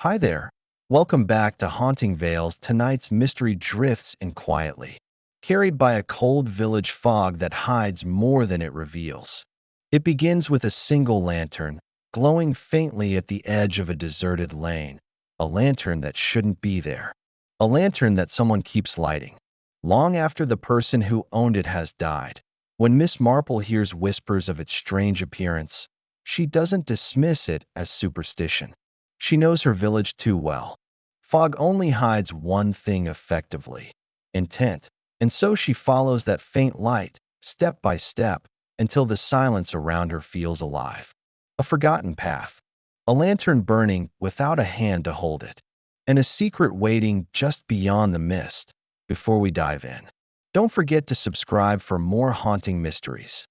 Hi there. Welcome back to Haunting Vales. Tonight's mystery drifts in quietly, carried by a cold village fog that hides more than it reveals. It begins with a single lantern, glowing faintly at the edge of a deserted lane, a lantern that shouldn't be there, a lantern that someone keeps lighting, long after the person who owned it has died. When Miss Marple hears whispers of its strange appearance, she doesn't dismiss it as superstition. She knows her village too well. Fog only hides one thing effectively: intent. And so she follows that faint light, step by step, until the silence around her feels alive. A forgotten path. A lantern burning without a hand to hold it. And a secret waiting just beyond the mist. Before we dive in, don't forget to subscribe for more haunting mysteries.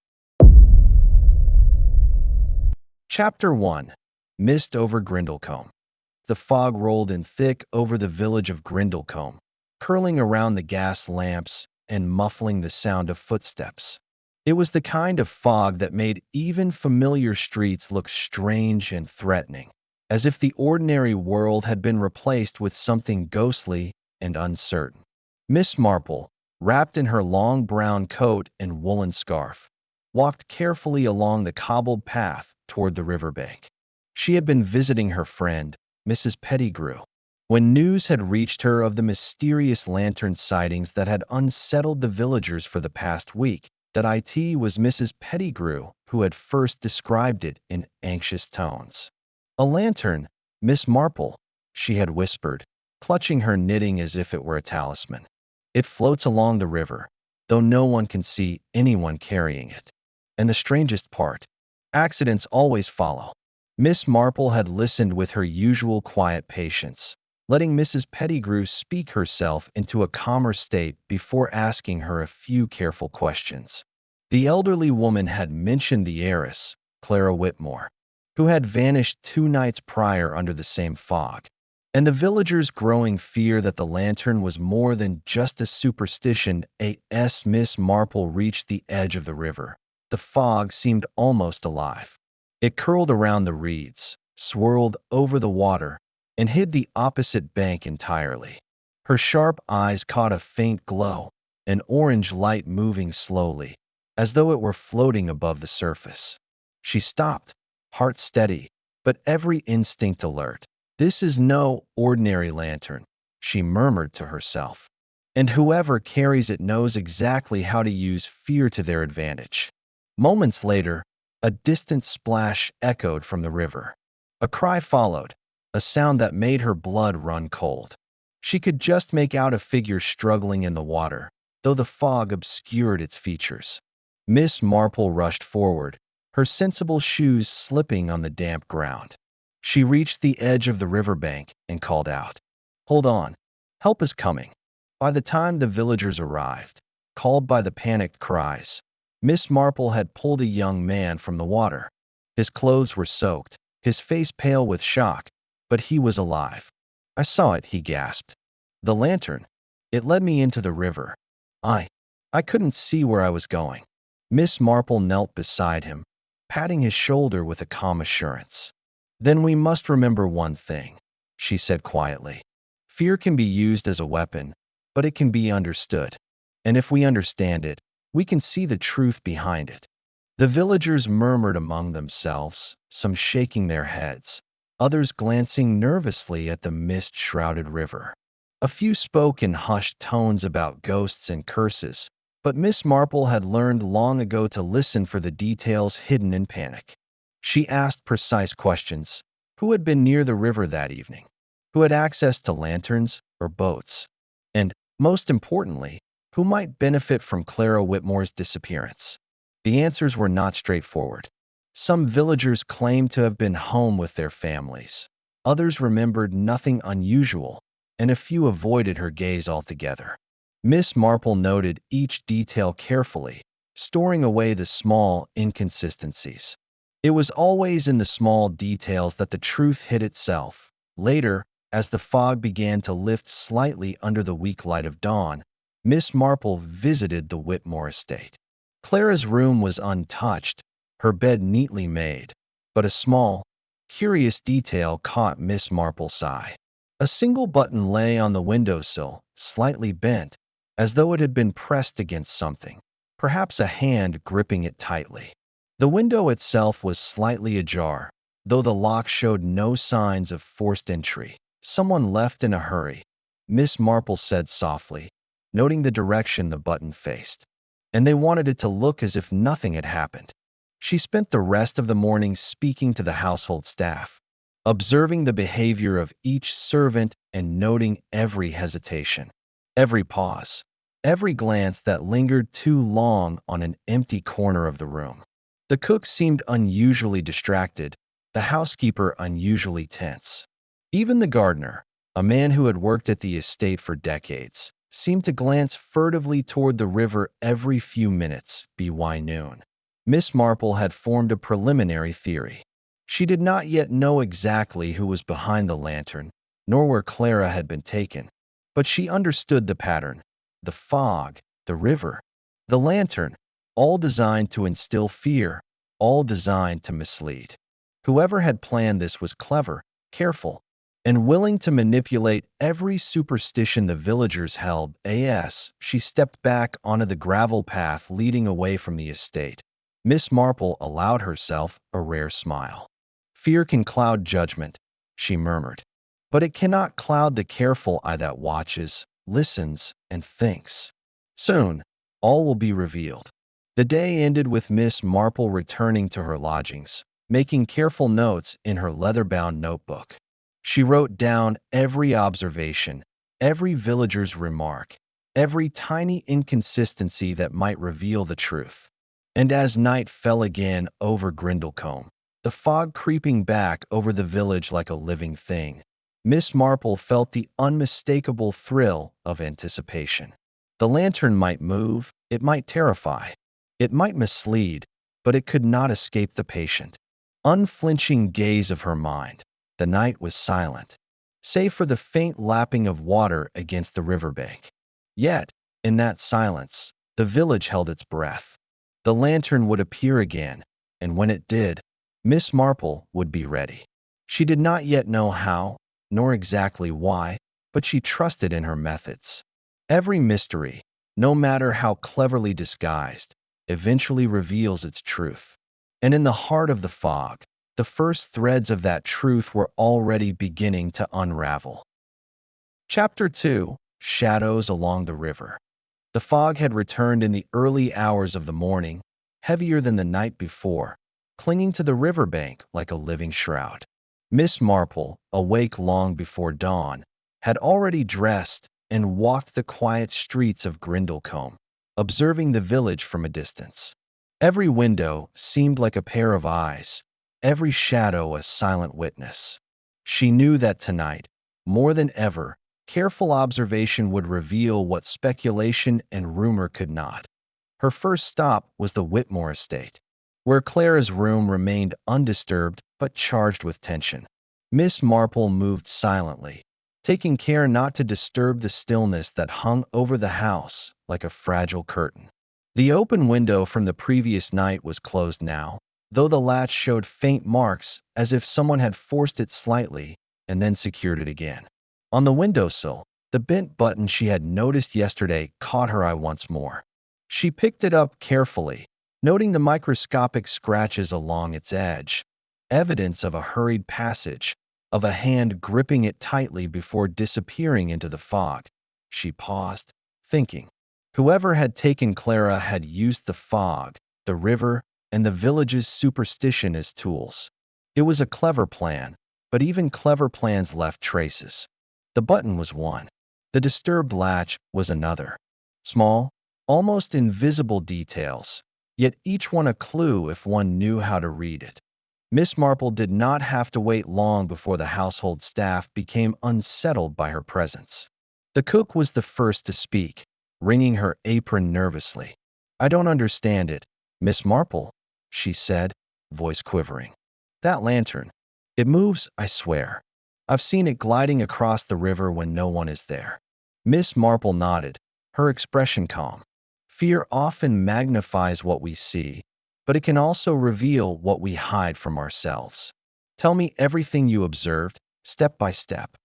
Chapter 1. Mist over Grindlecombe. The fog rolled in thick over the village of Grindlecombe, curling around the gas lamps and muffling the sound of footsteps. It was the kind of fog that made even familiar streets look strange and threatening, as if the ordinary world had been replaced with something ghostly and uncertain. Miss Marple, wrapped in her long brown coat and woolen scarf, walked carefully along the cobbled path toward the riverbank. She had been visiting her friend, Mrs. Pettigrew, when news had reached her of the mysterious lantern sightings that had unsettled the villagers for the past week. That it was Mrs. Pettigrew who had first described it in anxious tones. "A lantern, Miss Marple," she had whispered, clutching her knitting as if it were a talisman. "It floats along the river, though no one can see anyone carrying it. And the strangest part, accidents always follow." Miss Marple had listened with her usual quiet patience, letting Mrs. Pettigrew speak herself into a calmer state before asking her a few careful questions. The elderly woman had mentioned the heiress, Clara Whitmore, who had vanished 2 nights prior under the same fog, and the villagers' growing fear that the lantern was more than just a superstition. As Miss Marple reached the edge of the river, the fog seemed almost alive. It curled around the reeds, swirled over the water, and hid the opposite bank entirely. Her sharp eyes caught a faint glow, an orange light moving slowly, as though it were floating above the surface. She stopped, heart steady, but every instinct alert. "This is no ordinary lantern," she murmured to herself. "And whoever carries it knows exactly how to use fear to their advantage." Moments later, a distant splash echoed from the river. A cry followed, a sound that made her blood run cold. She could just make out a figure struggling in the water, though the fog obscured its features. Miss Marple rushed forward, her sensible shoes slipping on the damp ground. She reached the edge of the riverbank and called out, "Hold on, help is coming." By the time the villagers arrived, called by the panicked cries, Miss Marple had pulled a young man from the water. His clothes were soaked, his face pale with shock, but he was alive. "I saw it," he gasped. "The lantern. It led me into the river. I I couldn't see where I was going." Miss Marple knelt beside him, patting his shoulder with a calm assurance. "Then we must remember one thing," she said quietly. "Fear can be used as a weapon, but it can be understood. And if we understand it, we can see the truth behind it." The villagers murmured among themselves, some shaking their heads, others glancing nervously at the mist-shrouded river. A few spoke in hushed tones about ghosts and curses, but Miss Marple had learned long ago to listen for the details hidden in panic. She asked precise questions. Who had been near the river that evening? Who had access to lanterns or boats? And, most importantly, who might benefit from Clara Whitmore's disappearance? The answers were not straightforward. Some villagers claimed to have been home with their families. Others remembered nothing unusual, and a few avoided her gaze altogether. Miss Marple noted each detail carefully, storing away the small inconsistencies. It was always in the small details that the truth hid itself. Later, as the fog began to lift slightly under the weak light of dawn, Miss Marple visited the Whitmore estate. Clara's room was untouched, her bed neatly made, but a small, curious detail caught Miss Marple's eye. A single button lay on the windowsill, slightly bent, as though it had been pressed against something, perhaps a hand gripping it tightly. The window itself was slightly ajar, though the lock showed no signs of forced entry. "Someone left in a hurry," Miss Marple said softly, noting the direction the button faced. "And they wanted it to look as if nothing had happened." She spent the rest of the morning speaking to the household staff, observing the behavior of each servant and noting every hesitation, every pause, every glance that lingered too long on an empty corner of the room. The cook seemed unusually distracted, the housekeeper unusually tense. Even the gardener, a man who had worked at the estate for decades, seemed to glance furtively toward the river every few minutes, by noon. Miss Marple had formed a preliminary theory. She did not yet know exactly who was behind the lantern, nor where Clara had been taken, but she understood the pattern: the fog, the river, the lantern, all designed to instill fear, all designed to mislead. Whoever had planned this was clever, careful, and willing to manipulate every superstition the villagers held. As she stepped back onto the gravel path leading away from the estate, Miss Marple allowed herself a rare smile. "Fear can cloud judgment," she murmured, "but it cannot cloud the careful eye that watches, listens, and thinks. Soon, all will be revealed." The day ended with Miss Marple returning to her lodgings, making careful notes in her leather-bound notebook. She wrote down every observation, every villager's remark, every tiny inconsistency that might reveal the truth. And as night fell again over Grindlecombe, the fog creeping back over the village like a living thing, Miss Marple felt the unmistakable thrill of anticipation. The lantern might move, it might terrify, it might mislead, but it could not escape the patient, unflinching gaze of her mind. The night was silent, save for the faint lapping of water against the riverbank. Yet, in that silence, the village held its breath. The lantern would appear again, and when it did, Miss Marple would be ready. She did not yet know how, nor exactly why, but she trusted in her methods. Every mystery, no matter how cleverly disguised, eventually reveals its truth. And in the heart of the fog, the first threads of that truth were already beginning to unravel. Chapter 2: Shadows Along the River. The fog had returned in the early hours of the morning, heavier than the night before, clinging to the riverbank like a living shroud. Miss Marple, awake long before dawn, had already dressed and walked the quiet streets of Grindlecombe, observing the village from a distance. Every window seemed like a pair of eyes, every shadow a silent witness. She knew that tonight, more than ever, careful observation would reveal what speculation and rumor could not. Her first stop was the Whitmore estate, where Clara's room remained undisturbed but charged with tension. Miss Marple moved silently, taking care not to disturb the stillness that hung over the house like a fragile curtain. The open window from the previous night was closed now, though the latch showed faint marks as if someone had forced it slightly and then secured it again. On the windowsill, the bent button she had noticed yesterday caught her eye once more. She picked it up carefully, noting the microscopic scratches along its edge, evidence of a hurried passage, of a hand gripping it tightly before disappearing into the fog. She paused, thinking. Whoever had taken Clara had used the fog, the river, and the village's superstition as tools. It was a clever plan, but even clever plans left traces. The button was one. The disturbed latch was another. Small, almost invisible details, yet each one a clue if one knew how to read it. Miss Marple did not have to wait long before the household staff became unsettled by her presence. The cook was the first to speak, wringing her apron nervously. "I don't understand it, Miss Marple," she said, voice quivering. "That lantern. It moves, I swear. I've seen it gliding across the river when no one is there." Miss Marple nodded, her expression calm. "Fear often magnifies what we see, but it can also reveal what we hide from ourselves. Tell me everything you observed, step by step."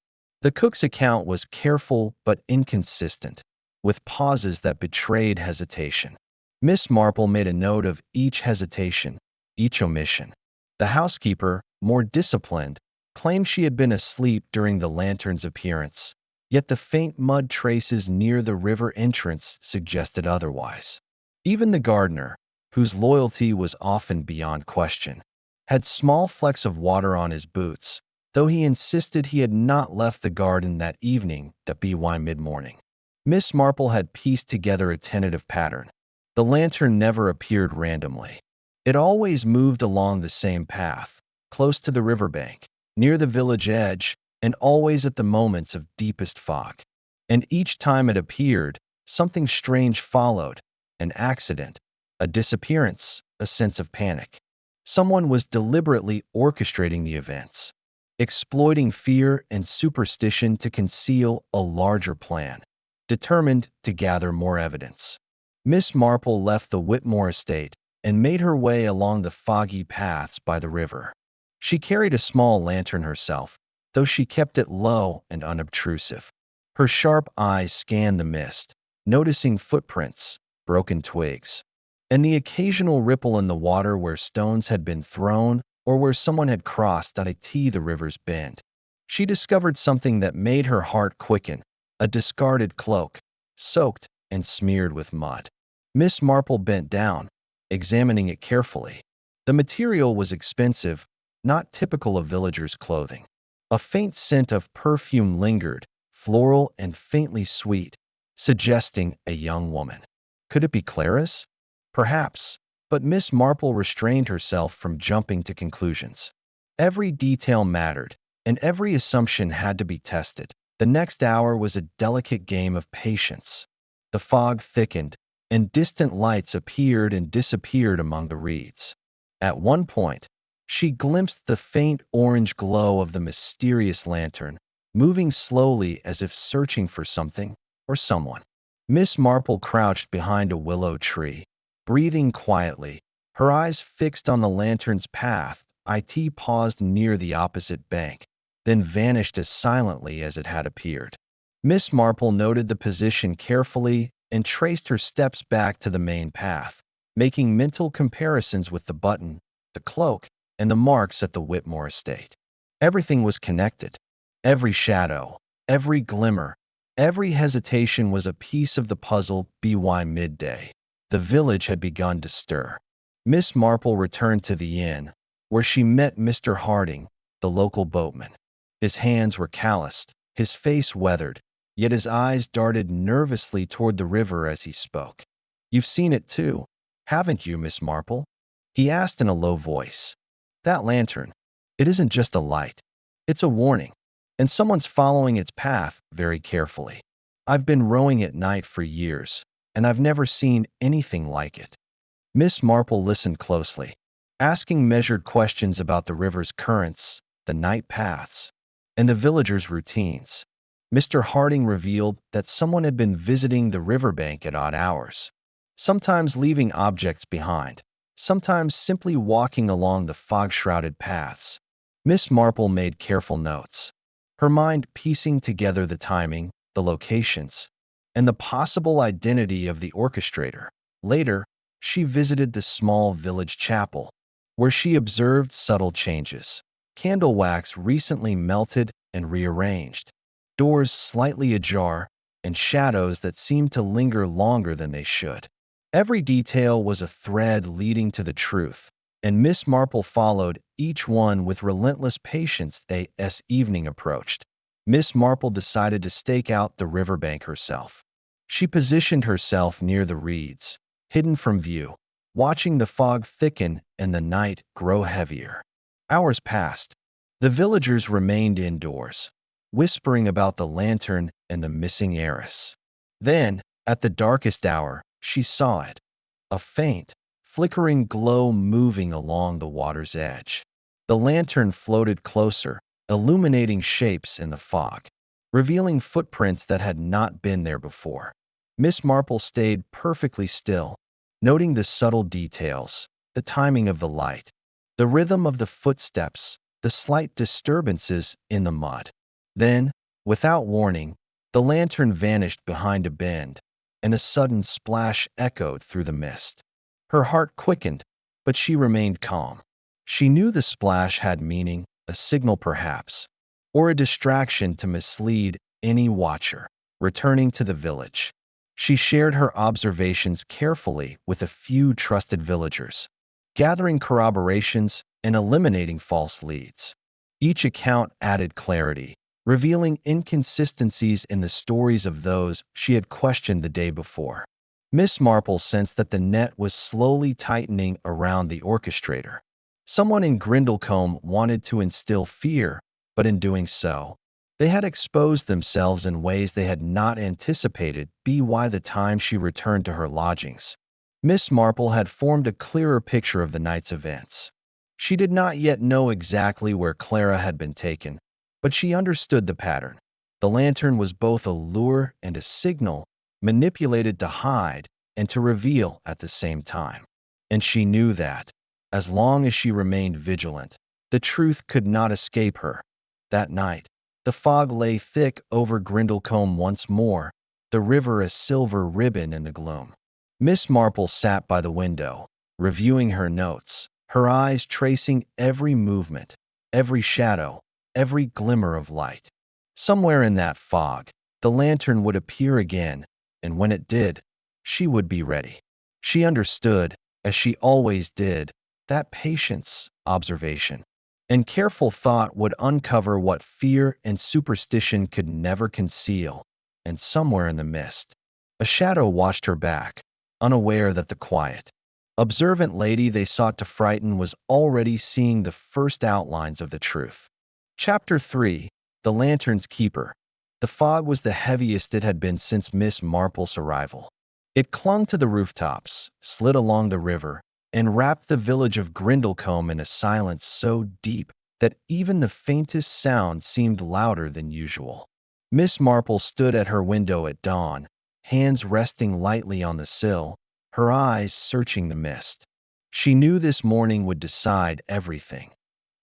The cook's account was careful but inconsistent, with pauses that betrayed hesitation. Miss Marple made a note of each hesitation, each omission. The housekeeper, more disciplined, claimed she had been asleep during the lantern's appearance, yet the faint mud traces near the river entrance suggested otherwise. Even the gardener, whose loyalty was often beyond question, had small flecks of water on his boots, though he insisted he had not left the garden that evening by mid-morning. Miss Marple had pieced together a tentative pattern. The lantern never appeared randomly. It always moved along the same path, close to the riverbank, near the village edge, and always at the moments of deepest fog. And each time it appeared, something strange followed: an accident, a disappearance, a sense of panic. Someone was deliberately orchestrating the events, exploiting fear and superstition to conceal a larger plan, determined to gather more evidence. Miss Marple left the Whitmore estate and made her way along the foggy paths by the river. She carried a small lantern herself, though she kept it low and unobtrusive. Her sharp eyes scanned the mist, noticing footprints, broken twigs, and the occasional ripple in the water where stones had been thrown or where someone had crossed the river's bend. She discovered something that made her heart quicken: a discarded cloak, soaked and smeared with mud. Miss Marple bent down, examining it carefully. The material was expensive, not typical of villagers' clothing. A faint scent of perfume lingered, floral and faintly sweet, suggesting a young woman. Could it be Clarice? Perhaps, but Miss Marple restrained herself from jumping to conclusions. Every detail mattered, and every assumption had to be tested. The next hour was a delicate game of patience. The fog thickened, and distant lights appeared and disappeared among the reeds. At one point, she glimpsed the faint orange glow of the mysterious lantern, moving slowly as if searching for something or someone. Miss Marple crouched behind a willow tree, breathing quietly, her eyes fixed on the lantern's path. It paused near the opposite bank, then vanished as silently as it had appeared. Miss Marple noted the position carefully and traced her steps back to the main path, making mental comparisons with the button, the cloak, and the marks at the Whitmore estate. Everything was connected. Every shadow, every glimmer, every hesitation was a piece of the puzzle. By midday, the village had begun to stir. Miss Marple returned to the inn, where she met Mr. Harding, the local boatman. His hands were calloused, his face weathered, yet his eyes darted nervously toward the river as he spoke. "You've seen it too, haven't you, Miss Marple?" he asked in a low voice. "That lantern, it isn't just a light. It's a warning, and someone's following its path very carefully. I've been rowing at night for years, and I've never seen anything like it." Miss Marple listened closely, asking measured questions about the river's currents, the night paths, and the villagers' routines. Mr. Harding revealed that someone had been visiting the riverbank at odd hours, sometimes leaving objects behind, sometimes simply walking along the fog-shrouded paths. Miss Marple made careful notes, her mind piecing together the timing, the locations, and the possible identity of the orchestrator. Later, she visited the small village chapel, where she observed subtle changes: candle wax recently melted and rearranged, doors slightly ajar, and shadows that seemed to linger longer than they should. Every detail was a thread leading to the truth, and Miss Marple followed each one with relentless patience as evening approached. Miss Marple decided to stake out the riverbank herself. She positioned herself near the reeds, hidden from view, watching the fog thicken and the night grow heavier. Hours passed. The villagers remained indoors, whispering about the lantern and the missing heiress. Then, at the darkest hour, she saw it: a faint, flickering glow moving along the water's edge. The lantern floated closer, illuminating shapes in the fog, revealing footprints that had not been there before. Miss Marple stayed perfectly still, noting the subtle details, the timing of the light, the rhythm of the footsteps, the slight disturbances in the mud. Then, without warning, the lantern vanished behind a bend, and a sudden splash echoed through the mist. Her heart quickened, but she remained calm. She knew the splash had meaning, a signal perhaps, or a distraction to mislead any watcher. Returning to the village, she shared her observations carefully with a few trusted villagers, gathering corroborations and eliminating false leads. Each account added clarity, revealing inconsistencies in the stories of those she had questioned the day before. Miss Marple sensed that the net was slowly tightening around the orchestrator. Someone in Grindlecombe wanted to instill fear, but in doing so, they had exposed themselves in ways they had not anticipated. By the time she returned to her lodgings, Miss Marple had formed a clearer picture of the night's events. She did not yet know exactly where Clara had been taken, but she understood the pattern. The lantern was both a lure and a signal, manipulated to hide and to reveal at the same time. And she knew that, as long as she remained vigilant, the truth could not escape her. That night, the fog lay thick over Grindlecombe once more, the river a silver ribbon in the gloom. Miss Marple sat by the window, reviewing her notes, her eyes tracing every movement, every shadow, every glimmer of light. Somewhere in that fog, the lantern would appear again, and when it did, she would be ready. She understood, as she always did, that patience, observation, and careful thought would uncover what fear and superstition could never conceal. And somewhere in the mist, a shadow watched her back, unaware that the quiet, observant lady they sought to frighten was already seeing the first outlines of the truth. Chapter 3. The Lantern's Keeper. The fog was the heaviest it had been since Miss Marple's arrival. It clung to the rooftops, slid along the river, and wrapped the village of Grindlecombe in a silence so deep that even the faintest sound seemed louder than usual. Miss Marple stood at her window at dawn, hands resting lightly on the sill, her eyes searching the mist. She knew this morning would decide everything.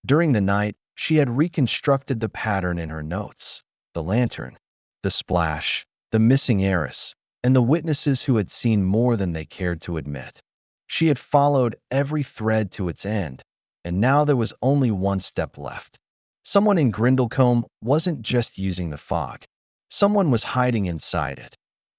During the night, she had reconstructed the pattern in her notes: the lantern, the splash, the missing heiress, and the witnesses who had seen more than they cared to admit. She had followed every thread to its end, and now there was only one step left. Someone in Grindlecombe wasn't just using the fog. Someone was hiding inside it.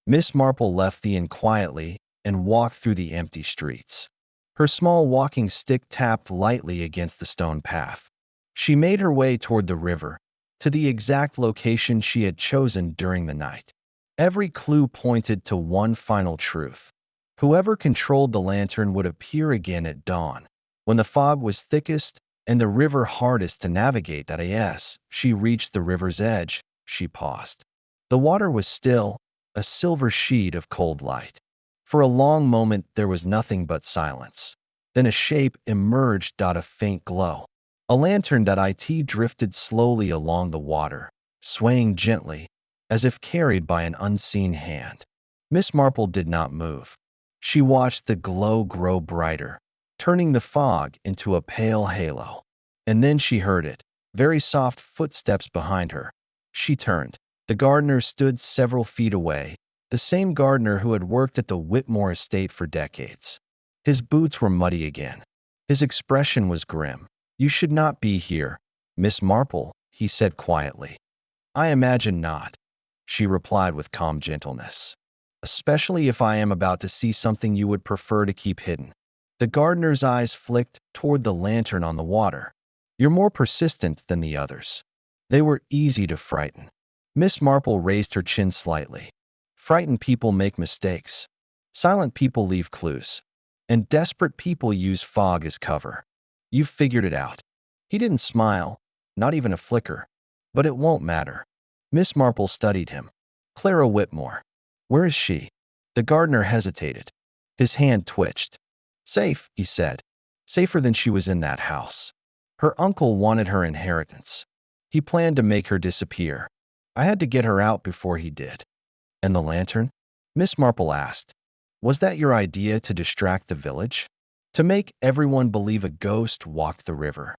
Miss Marple left the inn quietly and walked through the empty streets. Her small walking stick tapped lightly against the stone path. She made her way toward the river, to the exact location she had chosen during the night. Every clue pointed to one final truth: whoever controlled the lantern would appear again at dawn. When the fog was thickest and the river hardest to navigate, as she reached the river's edge, she paused. The water was still, a silver sheet of cold light. For a long moment there was nothing but silence. Then a shape emerged, a faint glow. A lantern. It drifted slowly along the water, swaying gently, as if carried by an unseen hand. Miss Marple did not move. She watched the glow grow brighter, turning the fog into a pale halo. And then she heard it, very soft footsteps behind her. She turned. The gardener stood several feet away, the same gardener who had worked at the Whitmore estate for decades. His boots were muddy again. His expression was grim. "You should not be here, Miss Marple," he said quietly. "I imagine not," she replied with calm gentleness. "Especially if I am about to see something you would prefer to keep hidden." The gardener's eyes flicked toward the lantern on the water. "You're more persistent than the others. They were easy to frighten." Miss Marple raised her chin slightly. "Frightened people make mistakes. Silent people leave clues. And desperate people use fog as cover. You've figured it out." He didn't smile, not even a flicker. "But it won't matter." Miss Marple studied him. "Clara Whitmore. Where is she?" The gardener hesitated. His hand twitched. "Safe," he said. "Safer than she was in that house. Her uncle wanted her inheritance. He planned to make her disappear. I had to get her out before he did." "And the lantern?" Miss Marple asked. "Was that your idea, to distract the village? To make everyone believe a ghost walked the river?"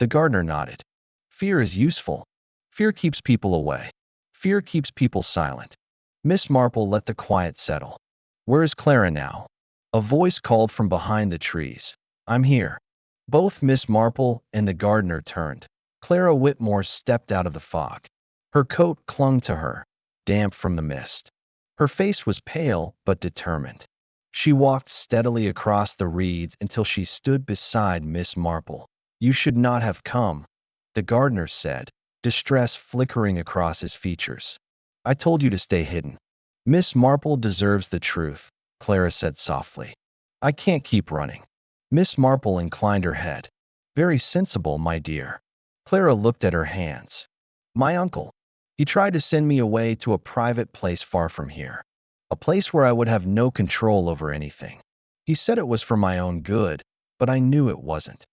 The gardener nodded. Fear is useful. Fear keeps people away. Fear keeps people silent. Miss Marple let the quiet settle. Where is Clara now? A voice called from behind the trees. I'm here. Both Miss Marple and the gardener turned. Clara Whitmore stepped out of the fog. Her coat clung to her, damp from the mist. Her face was pale but determined. She walked steadily across the reeds until she stood beside Miss Marple. You should not have come, the gardener said, distress flickering across his features. I told you to stay hidden. Miss Marple deserves the truth, Clara said softly. I can't keep running. Miss Marple inclined her head. Very sensible, my dear. Clara looked at her hands. My uncle. He tried to send me away to a private place far from here. A place where I would have no control over anything. He said it was for my own good, but I knew it wasn't.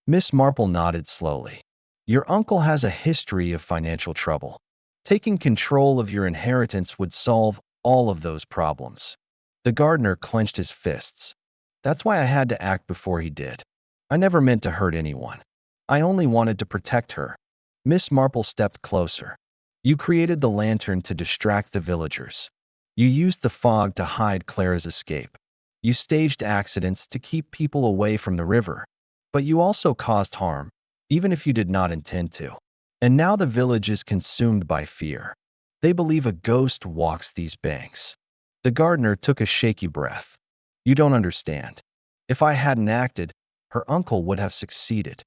Miss Marple nodded slowly. Your uncle has a history of financial trouble. Taking control of your inheritance would solve all of those problems. The gardener clenched his fists. That's why I had to act before he did. I never meant to hurt anyone. I only wanted to protect her. Miss Marple stepped closer. You created the lantern to distract the villagers. You used the fog to hide Clara's escape. You staged accidents to keep people away from the river. But you also caused harm, even if you did not intend to. And now the village is consumed by fear. They believe a ghost walks these banks. The gardener took a shaky breath. You don't understand. If I hadn't acted, her uncle would have succeeded.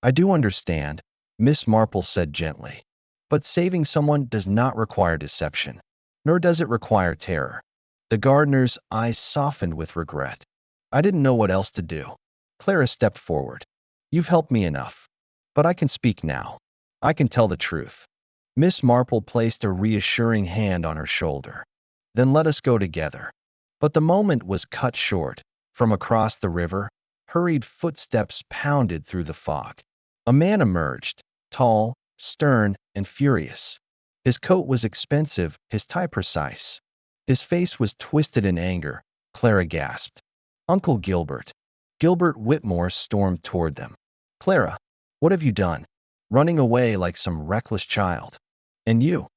I do understand, Miss Marple said gently. But saving someone does not require deception, nor does it require terror. The gardener's eyes softened with regret. I didn't know what else to do. Clara stepped forward. You've helped me enough. But I can speak now. I can tell the truth. Miss Marple placed a reassuring hand on her shoulder. Then let us go together. But the moment was cut short. From across the river, hurried footsteps pounded through the fog. A man emerged, tall, stern, and furious. His coat was expensive, his tie precise. His face was twisted in anger. Clara gasped. Uncle Gilbert. Gilbert Whitmore stormed toward them. Clara, what have you done? Running away like some reckless child. And you?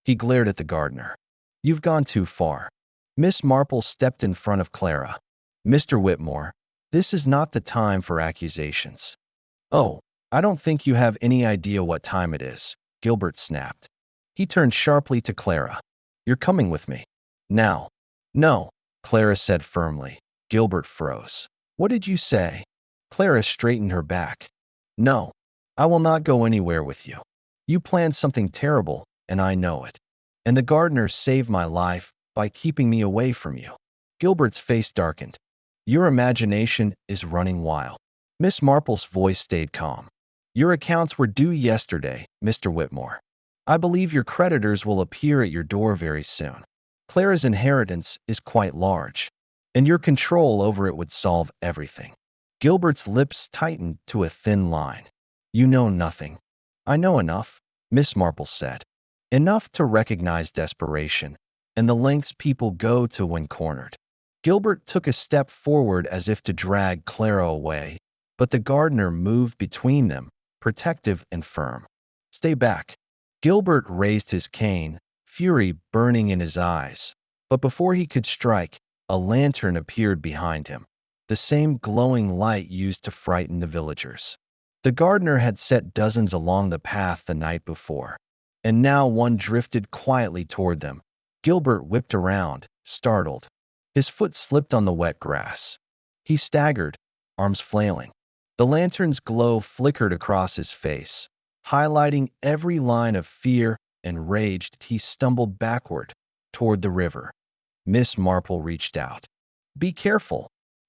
He glared at the gardener. You've gone too far. Miss Marple stepped in front of Clara. Mr. Whitmore, this is not the time for accusations. Oh, I don't think you have any idea what time it is, Gilbert snapped. He turned sharply to Clara. You're coming with me. Now. No, Clara said firmly. Gilbert froze. What did you say? Clara straightened her back. No, I will not go anywhere with you. You planned something terrible, and I know it. And the gardener saved my life by keeping me away from you. Gilbert's face darkened. Your imagination is running wild. Miss Marple's voice stayed calm. Your accounts were due yesterday, Mr. Whitmore. I believe your creditors will appear at your door very soon. Clara's inheritance is quite large, and your control over it would solve everything. Gilbert's lips tightened to a thin line. You know nothing. I know enough, Miss Marple said. Enough to recognize desperation and the lengths people go to when cornered. Gilbert took a step forward as if to drag Clara away, but the gardener moved between them, protective and firm. Stay back. Gilbert raised his cane, fury burning in his eyes. But before he could strike, a lantern appeared behind him, the same glowing light used to frighten the villagers. The gardener had set dozens along the path the night before, and now one drifted quietly toward them. Gilbert whipped around, startled. His foot slipped on the wet grass. He staggered, arms flailing. The lantern's glow flickered across his face, highlighting every line of fear and rage. He stumbled backward, toward the river. Miss Marple reached out. Be careful.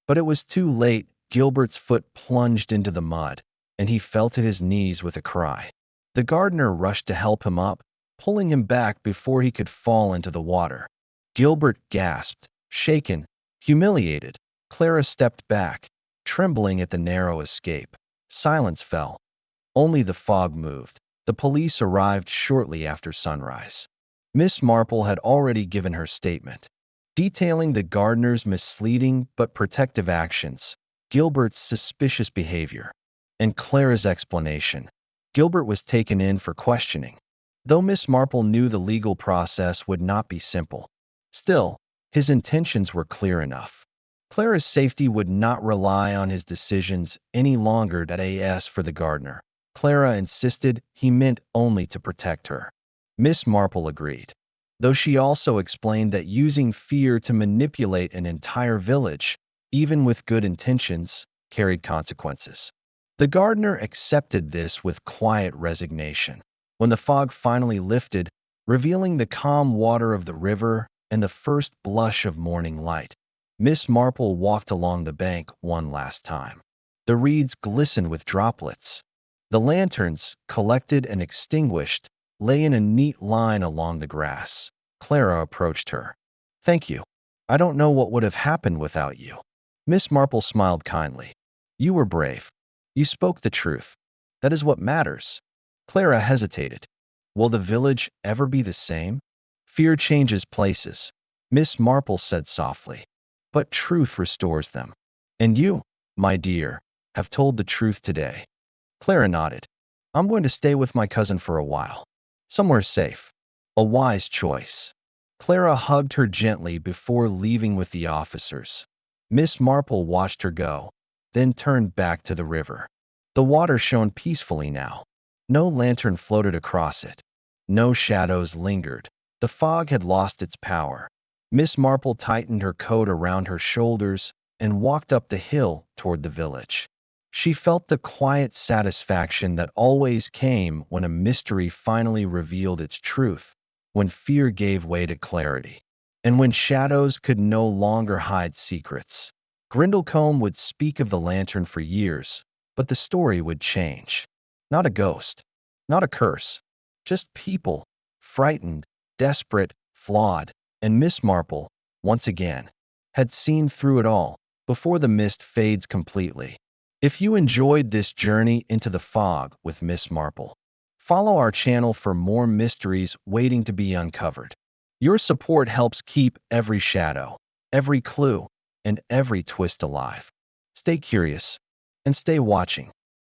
But it was too late. Gilbert's foot plunged into the mud, and he fell to his knees with a cry. The gardener rushed to help him up, pulling him back before he could fall into the water. Gilbert gasped, shaken, humiliated. Clara stepped back, trembling at the narrow escape. Silence fell. Only the fog moved. The police arrived shortly after sunrise. Miss Marple had already given her statement, detailing the gardener's misleading but protective actions, Gilbert's suspicious behavior. and Clara's explanation. Gilbert was taken in for questioning. Though Miss Marple knew the legal process would not be simple, still, his intentions were clear enough. Clara's safety would not rely on his decisions any longer. As for the gardener, Clara insisted he meant only to protect her. Miss Marple agreed, though she also explained that using fear to manipulate an entire village, even with good intentions, carried consequences. The gardener accepted this with quiet resignation. When the fog finally lifted, revealing the calm water of the river and the first blush of morning light, Miss Marple walked along the bank one last time. The reeds glistened with droplets. The lanterns, collected and extinguished, lay in a neat line along the grass. Clara approached her. "Thank you. I don't know what would have happened without you." Miss Marple smiled kindly. "You were brave. You spoke the truth. That is what matters." Clara hesitated. "Will the village ever be the same?" "Fear changes places," Miss Marple said softly, "but truth restores them. And you, my dear, have told the truth today." Clara nodded. "I'm going to stay with my cousin for a while. Somewhere safe." A wise choice. Clara hugged her gently before leaving with the officers. Miss Marple watched her go, then turned back to the river. The water shone peacefully now. No lantern floated across it. No shadows lingered. The fog had lost its power. Miss Marple tightened her coat around her shoulders and walked up the hill toward the village. She felt the quiet satisfaction that always came when a mystery finally revealed its truth, when fear gave way to clarity, and when shadows could no longer hide secrets. Grindlecombe would speak of the lantern for years, but the story would change. Not a ghost, not a curse, just people, frightened, desperate, flawed, and Miss Marple, once again, had seen through it all before the mist fades completely. If you enjoyed this journey into the fog with Miss Marple, follow our channel for more mysteries waiting to be uncovered. Your support helps keep every shadow, every clue, and every twist alive. Stay curious and stay watching.